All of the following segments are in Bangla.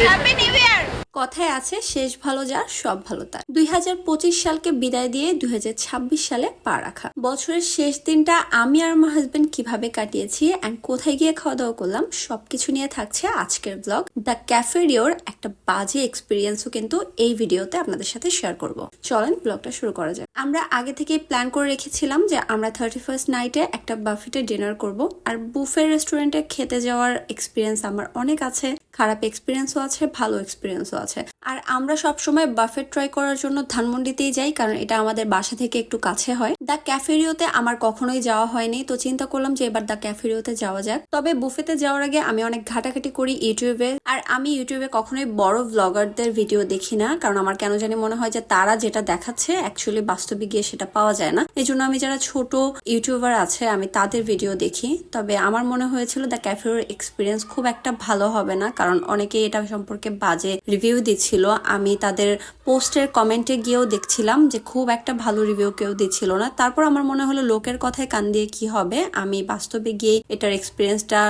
Happy new year. কথায় আছে শেষ ভালো যার সব ভালো তার। 2025 সালকে বিদায় দিয়ে 2026 সালে পা রাখা। বছরের শেষ দিনটা আমি আর আমার হাজবেন্ড কিভাবে কাটিয়েছি এন্ড কোথায় গিয়ে খাওয়া দাওয়া করলাম সবকিছু নিয়ে থাকছে আজকের ব্লগ। দ্য ক্যাফে রিওর একটা বাজে এক্সপিরিয়েন্সও কিন্তু এই ভিডিওতে আপনাদের সাথে শেয়ার করব। চলেন ব্লগটা শুরু করা যাক। আমরা আগে থেকেই প্ল্যান করে রেখেছিলাম যে আমরা 31st নাইটে একটা বাফেটে ডিনার করব। আর বুফে রেস্টুরেন্টে খেতে যাওয়ার এক্সপিরিয়েন্স আমার অনেক আছে, খারাপ এক্সপিরিয়েন্সও আছে, ভালো এক্সপিরিয়েন্সও আছে। আর আমরা সবসময় বাফেট ট্রাই করার জন্য ধানমন্ডিতেই যাই, কারণ এটা আমাদের বাসা থেকে একটু কাছে হয়। দ্য ক্যাফেরিওতে আমার কখনোই যাওয়া হয়নি, তো চিন্তা করলাম যে এবার দ্য ক্যাফেরিওতে যাওয়া যাক। তবে বুফেতে যাওয়ার আগে আমি অনেক ঘাটাঘাটি করি ইউটিউবে। আর আমি ইউটিউবে কখনোই বড় ব্লগারদের ভিডিও দেখি না, কারণ আমার কেন জানি মনে হয় যে তারা যেটা দেখাচ্ছে অ্যাকচুয়ালি বাস্তবে গিয়ে সেটা পাওয়া যায় না। এই জন্য আমি যারা ছোট ইউটিউবার আছে আমি তাদের ভিডিও দেখি। তবে আমার মনে হয়েছিল দ্য ক্যাফেরিওর এক্সপিরিয়েন্স খুব একটা ভালো হবে না, কারণ অনেকে এটা সম্পর্কে বাজে রিভিউ দিচ্ছিল। আমি তাদের পোস্টের কমেন্টে গিয়েও দেখছিলাম যে খুব একটা ভালো রিভিউ কেউ দিচ্ছিল না। তারপর আমার মনে হলো লোকের কথায় কান দিয়ে কি হবে, আমি বাস্তবে গিয়ে এটার এক্সপিরিয়েন্সটা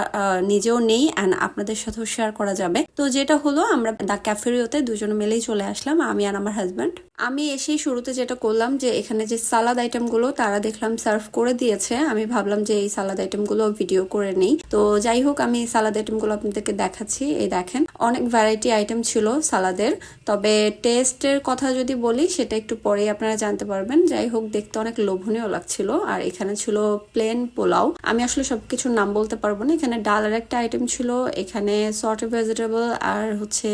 নিজেও নেই অ্যান্ড আপনাদের সাথেও শেয়ার করা যাবে। তো যেটা হলো, আমরা দ্য ক্যাফেরিওতে দুজনে মিলেই চলে আসলাম, আমি আর আমার হাজব্যান্ড। আমি এসেই শুরুতে যেটা করলাম যে এখানে যে সালাদ আইটেম গুলো তারা দেখলাম সার্ভ করে দিয়েছে। আমি ভাবলাম যে এই সালাদ আইটেম গুলো ভিডিও করে নেই। তো যাই হোক, আমি সালাদ আইটেম গুলো আপনাদেরকে দেখাচ্ছি। এই দেখেন, অনেক ভ্যারাইটি আইটেম ছিল সালাদের। তবে টেস্টের কথা যদি বলি সেটা একটু পরেই আপনারা জানতে পারবেন। যাই হোক, দেখতে অনেক লোভনীয় লাগছিল। আর এখানে ছিল প্লেন পোলাও। আমি আসলে সবকিছুর নাম বলতে পারবো না। এখানে ডালের একটা আইটেম ছিল, এখানে সর্টেড ভেজিটেবল, আর হচ্ছে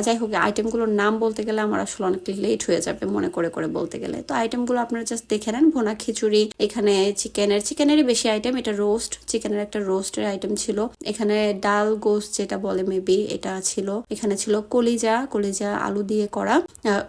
যাই হোক, আইটেম গুলোর নাম বলতে গেলে আমার আসলে অনেক লেট হয়ে যাবে মনে করে করে বলতে গেলে। তো আইটেম গুলো আপনারা জাস্ট দেখে নেন। ভুনা খিচুড়ি, এখানে চিকেনেরই বেশি আইটেম। এটা রোস্ট, চিকেনের একটা রোস্টের আইটেম ছিল। এখানে ডাল গোস্ট যেটা বলে মেবি, এটা ছিল। এখানে ছিল কলিজা আলু দিয়ে করা।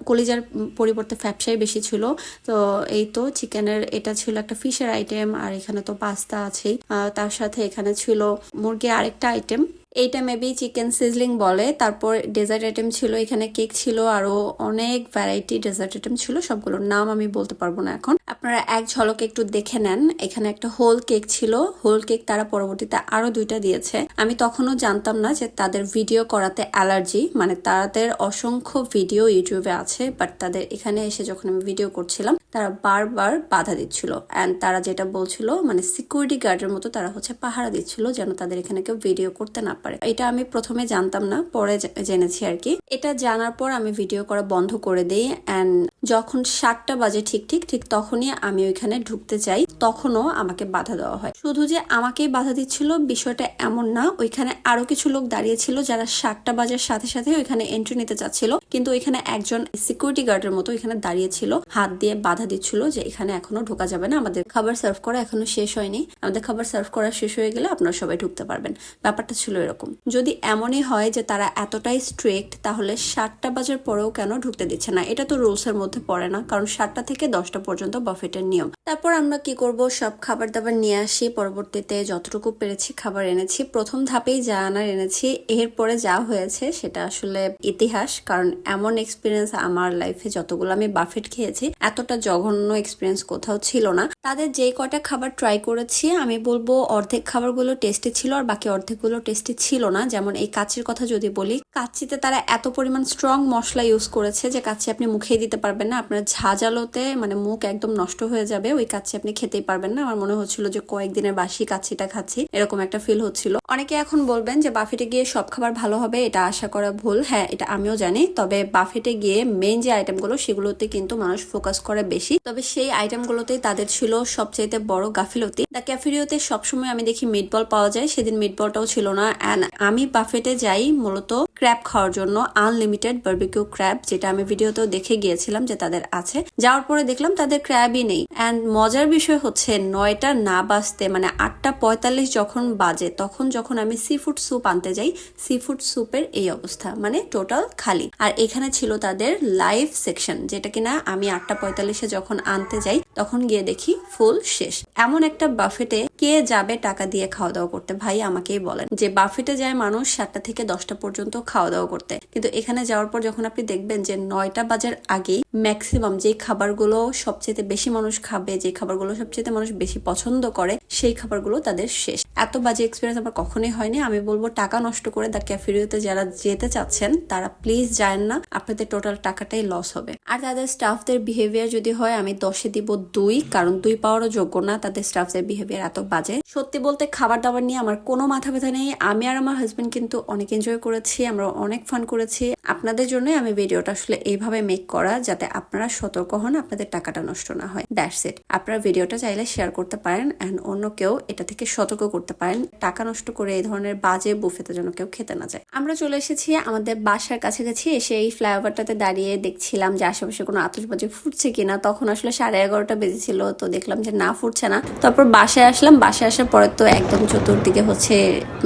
কলিজার পরিবর্তে ফ্যাপসাই বেশি ছিল। তো এই তো চিকেনের এটা ছিল একটা ফিশের আইটেম। আর এখানে তো পাস্তা আছেই। তার সাথে এখানে ছিল মুরগির আরেকটা আইটেম, এইটা মেবি চিকেন সিজলিং বলে। তারপর ডেজার্ট আইটেম ছিল, এখানে কেক ছিল, আরো অনেক ভ্যারাইটি ডেজার্ট আইটেম ছিল। সবগুলোর নাম আমি বলতে পারবো না এখন, আপনারা এক ঝলকে একটু দেখে নেন। এখানে একটা হোল কেক ছিল, হোল কেক তারা পরবর্তীতে আরো 2টা দিয়েছে। আমি তখনও জানতাম না যে তাদের ভিডিও করাতে অ্যালার্জি, মানে তাদের অসংখ্য ভিডিও ইউটিউবে আছে, বাট তাদের এখানে এসে যখন আমি ভিডিও করছিলাম তারা বারবার বাধা দিচ্ছিল। অ্যান্ড তারা যেটা বলছিল, মানে সিকিউরিটি গার্ডের মতো তারা হচ্ছে পাহারা দিচ্ছিল যেন তাদের এখানে কেউ ভিডিও করতে না পারে। এটা আমি প্রথমে জানতাম না, পরে জেনেছি আর কি। এটা জানার পর আমি ভিডিও করা বন্ধ করে দিই। অ্যান্ড যখন 7টা বাজে ঠিক তখনই আমি ওইখানে ঢুকতে চাই, তখনও আমাকে বাধা দেওয়া হয়। শুধু যে আমাকেই বাধা দিচ্ছিল বিষয়টা এমন না, ওইখানে আরো কিছু লোক দাঁড়িয়ে ছিল যারা 7টা বাজার সাথে সাথে ওইখানে এন্ট্রি নিতে চাচ্ছিল, কিন্তু ওইখানে একজন সিকিউরিটি গার্ডের মতো ওইখানে দাঁড়িয়ে ছিল, হাত দিয়ে বাধা দিচ্ছিল যে এখানে এখনো ঢোকা যাবে না, আমাদের খাবার সার্ভ করা এখনো শেষ হয়নি, আমাদের খাবার সার্ভ করা শেষ হয়ে গেলে আপনারা সবাই ঢুকতে পারবেন। ব্যাপারটা ছিল এরকম। যদি এমনই হয় যে তারা এতটাই স্ট্রিক্ট, তাহলে 7টা বাজার পরেও কেন ঢুকতে দিচ্ছে না? এটা তো রুলস এর মধ্যে পড়ে না, কারণ 7টা থেকে 10টা পর্যন্ত বাফেটের নিয়ম। তারপর আমরা কি করব, সব খাবার দাবার নিয়ে আসি। পরবর্তীতে যতটুকু পেরেছি খাবার এনেছি। প্রথম ধাপেই যা আনার এনেছি, এরপরে যা হয়েছে সেটা আসলে ইতিহাস। কারণ এমন এক্সপিরিয়েন্স আমার লাইফে যতগুলো আমি বাফেট খেয়েছি, এতটা জঘন্য এক্সপিরিয়েন্স কোথাও ছিল না। তাদের যেই কয়টা খাবার ট্রাই করেছি, আমি বলবো অর্ধেক খাবারগুলো টেস্টি ছিল আর বাকি অর্ধেকগুলো টেস্টি ছিল না। যেমন এই কাচ্চির কথা যদি বলি, কাচ্চিতে তারা এত পরিমাণ স্ট্রং মশলা ইউজ করেছে যে কাচ্চি আপনি মুখেই দিতে পারবেন না। আপনার ঝাঁঝালোতে মানে মুখ একদম নষ্ট হয়ে যাবে, ওই কাচ্চি আপনি খেতেই পারবেন না। আমার মনে হচ্ছিল যে কয়েকদিনের বাসি কাচ্চিটা খাচ্ছি, এরকম একটা ফিল হচ্ছিল। অনেকে এখন বলবেন যে বাফেটে গিয়ে সব খাবার ভালো হবে, এটা আশা করা ভুল। হ্যাঁ, এটা আমিও জানি। তবে বাফেটে গিয়ে মেইন যে আইটেমগুলো সেগুলোতে কিন্তু মানুষ ফোকাস করে বেশি। তবে সেই আইটেমগুলোতেই তাদের ছিল সবচাইতে বড় গাফিলতি। দ্য ক্যাফেরিওতে সবসময় আমি দেখি মিটবল পাওয়া যায়, সেদিন মিটবলটাও ছিল না। অ্যান্ড আমি বাফেটে যাই মূলত ক্র্যাব খাওয়ার জন্য, আনলিমিটেড বারবিকিউ ক্র্যাব, যেটা আমি ভিডিওতেও দেখে গিয়েছিলাম যে তাদের আছে। যাওয়ার পরে দেখলাম তাদের ক্র্যাবই নেই। অ্যান্ড মজার বিষয় হচ্ছে 9টা না বাজতে, মানে 8:45 যখন বাজে, তখন যখন আমি সি ফুড স্যুপ আনতে যাই, সি ফুড স্যুপের এই অবস্থা, মানে টোটাল খালি। আর এখানে ছিল তাদের লাইভ সেকশন, যেটা কিনা আমি 8:45 যখন আনতে যাই তখন গিয়ে দেখি ফুল শেষ। এমন একটা বাফেটে কে যাবে টাকা দিয়ে খাওয়া দাওয়া করতে? ভাই আমাকেই বলেন, যে বাফেটে যায় মানুষ 7টা থেকে 10টা পর্যন্ত খাওয়া দাওয়া করতে। কিন্তু এখানে যাওয়ার পর যখন আপনি দেখবেন যে 9টা বাজার আগেই ম্যাক্সিমাম যে খাবারগুলো সবচেয়ে বেশি মানুষ খাবে, যে খাবারগুলো সবচেয়ে মানুষ বেশি পছন্দ করে, সেই খাবারগুলো তাদের শেষ। এত বাজে এক্সপিরিয়েন্স আমার কখনোই হয়নি। আমি বলবো টাকা নষ্ট করে দ্য ক্যাফেরিওতে যারা যেতে চাচ্ছেন তারা প্লিজ যায়েন না, আপনাদের টোটাল টাকাটাই লস হবে। আর তাদের স্টাফদের বিহেভিয়ার যদি হয় আমি 10-এ দিব 2, কারণ 2 পাওয়ারও যোগ্য না, তাদের স্টাফদের বিহেভিয়ার এত বাজে। সত্যি বলতে খাবার দাবার নিয়ে আমার কোনো মাথা ব্যথা নেই। আমি আর আমার হাজবেন্ড কিন্তু অনেক এনজয় করেছি, আমরা অনেক ফান করেছি। আপনাদের জন্যই আমি ভিডিওটা আসলে এইভাবে মেক করা, যাতে আপনারা সতর্ক হন, আপনাদের টাকাটা নষ্ট না হয়। That's it. আপনারা ভিডিওটা চাইলে শেয়ার করতে পারেন এন্ড অন্য কেউ এটা থেকে সতর্ক করতে পারেন, টাকা নষ্ট করে এই ধরনের বাজে বুফেতে যেন কেউ খেতে না যায়। আমরা চলে এসেছি আমাদের বাসার কাছাকাছি। এসে এই ফ্লাইওভারটাতে দাঁড়িয়ে দেখছিলাম যে আশেপাশে কোনো আতশবাজি ফুটছে কিনা। তখন আসলে 11:30 বেজেছিল, তো দেখলাম যে না, ফুটছে না। তারপর বাসায় আসলাম। বাসায় আসার পরে তো একদম চতুর্দিকে হচ্ছে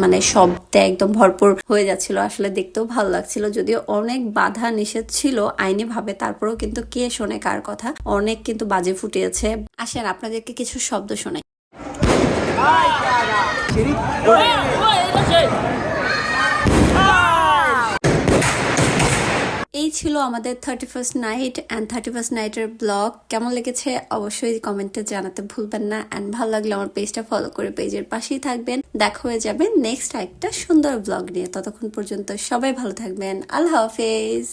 মানে শব্দে একদম ভরপুর হয়ে যাচ্ছিল। আসলে দেখতেও ভালো লাগছিল, যদিও অনেক বাধা নিষেধ ছিল আইনি ভাবে, তারপরেও কিন্তু কে শোনে কার কথা। অনেক কিন্তু বাজে ফুটিয়েছে। আসেন আপনাদেরকে কিছু শব্দ শোনাই। এই ছিল আমাদের 31st night and 31st নাইটের blog. কেমন লেগেছে অবশ্যই কমেন্টে জানাতে ভুলবেন না। অ্যান্ড ভালো লাগলে আমার পেজটা ফলো করে পেজের পাশেই থাকবেন। দেখা হয়ে যাবে নেক্সট একটা সুন্দর ব্লগ নিয়ে। ততক্ষণ পর্যন্ত সবাই ভালো থাকবেন। আল্লাহ হাফেজ।